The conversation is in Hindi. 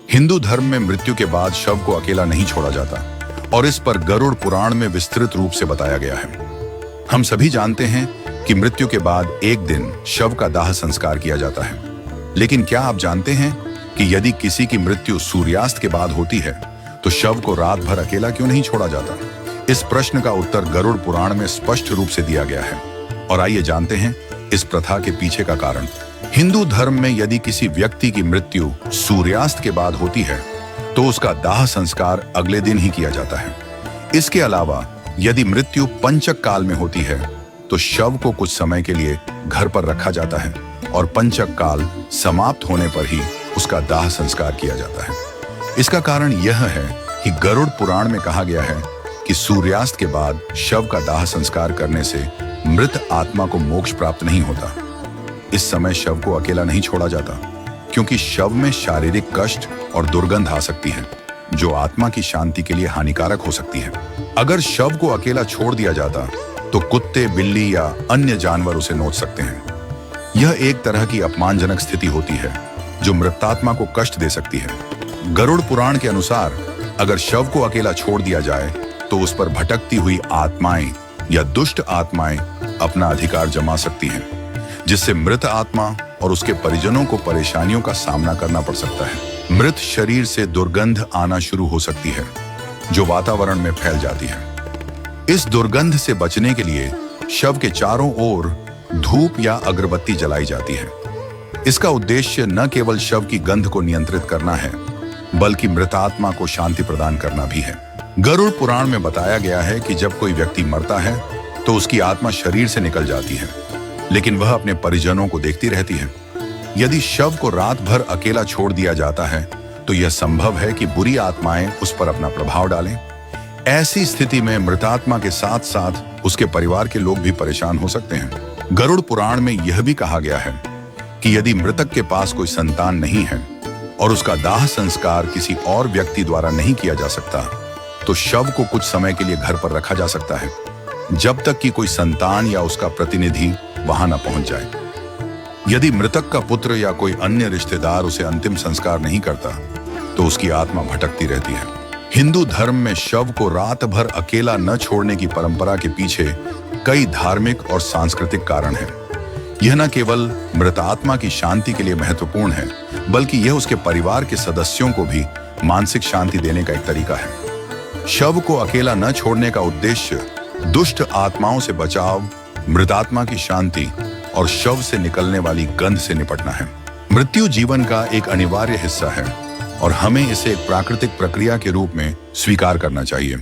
हिंदू धर्म में मृत्यु के बाद शव को अकेला नहीं छोड़ा जाता और इस पर गरुड़ पुराण में विस्तृत रूप से बताया गया है। हम सभी जानते हैं कि मृत्यु के बाद एक दिन शव का दाह संस्कार किया जाता है, लेकिन क्या आप जानते हैं कि यदि किसी की मृत्यु सूर्यास्त के बाद होती है तो शव को रात भर अकेला क्यों नहीं छोड़ा जाता? इस प्रश्न का उत्तर गरुड़ पुराण में स्पष्ट रूप से दिया गया है और आइए जानते हैं इस प्रथा के पीछे का कारण। हिंदू धर्म में यदि किसी व्यक्ति की मृत्यु सूर्यास्त के बाद होती है तो उसका दाह संस्कार अगले दिन ही किया जाता है। इसके अलावा यदि मृत्यु पंचक काल में होती है तो शव को कुछ समय के लिए घर पर रखा जाता है और पंचक काल समाप्त होने पर ही उसका दाह संस्कार किया जाता है। इसका कारण यह है कि गरुड़ पुराण में कहा गया है कि सूर्यास्त के बाद शव का दाह संस्कार करने से मृत आत्मा को मोक्ष प्राप्त नहीं होता। इस समय शव को अकेला नहीं छोड़ा जाता क्योंकि शव में शारीरिक कष्ट और दुर्गंध आ सकती है जो आत्मा की शांति के लिए हानिकारक हो सकती है। अगर शव को अकेला छोड़ दिया जाता तो कुत्ते, बिल्ली या अन्य जानवर उसे नोच सकते हैं। यह एक तरह की अपमानजनक स्थिति होती है जो मृतात्मा को कष्ट दे सकती है। गरुड़ पुराण के अनुसार अगर शव को अकेला छोड़ दिया जाए तो उस पर भटकती हुई आत्माएं या दुष्ट आत्माएं अपना अधिकार जमा सकती हैं, जिससे मृत आत्मा और उसके परिजनों को परेशानियों का सामना करना पड़ सकता है। मृत शरीर से दुर्गंध आना शुरू हो सकती है जो वातावरण में फैल जाती है। इस दुर्गंध से बचने के लिए शव के चारों ओर धूप या अगरबत्ती जलाई जाती है। इसका उद्देश्य न केवल शव की गंध को नियंत्रित करना है बल्कि मृत आत्मा को शांति प्रदान करना भी है। गरुड़ पुराण में बताया गया है कि जब कोई व्यक्ति मरता है तो उसकी आत्मा शरीर से निकल जाती है, लेकिन वह अपने परिजनों को देखती रहती है। यदि शव को रात भर अकेला छोड़ दिया जाता है तो यह संभव है कि बुरी आत्माएं उस पर अपना प्रभाव डालें। ऐसी स्थिति में मृतात्मा के साथ साथ उसके परिवार के लोग भी परेशान हो सकते हैं। गरुड़ पुराण में यह भी कहा गया है कि यदि मृतक के पास कोई संतान नहीं है और उसका दाह संस्कार किसी और व्यक्ति द्वारा नहीं किया जा सकता तो शव को कुछ समय के लिए घर पर रखा जा सकता है जब तक कि कोई संतान या उसका प्रतिनिधि वहां न पहुंच जाए। यदि मृतक का पुत्र या कोई अन्य रिश्तेदार उसे अंतिम संस्कार नहीं करता तो उसकी आत्मा भटकती रहती है। हिंदू धर्म में शव को रात भर अकेला न छोड़ने की परंपरा के पीछे कई धार्मिक और सांस्कृतिक कारण हैं। यह न केवल मृत आत्मा की शांति के लिए महत्वपूर्ण है बल्कि यह उसके परिवार के सदस्यों को भी मानसिक शांति देने का एक तरीका है। शव को अकेला न छोड़ने का उद्देश्य दुष्ट आत्माओं से बचाव, मृतात्मा की शांति और शव से निकलने वाली गंध से निपटना है। मृत्यु जीवन का एक अनिवार्य हिस्सा है और हमें इसे एक प्राकृतिक प्रक्रिया के रूप में स्वीकार करना चाहिए।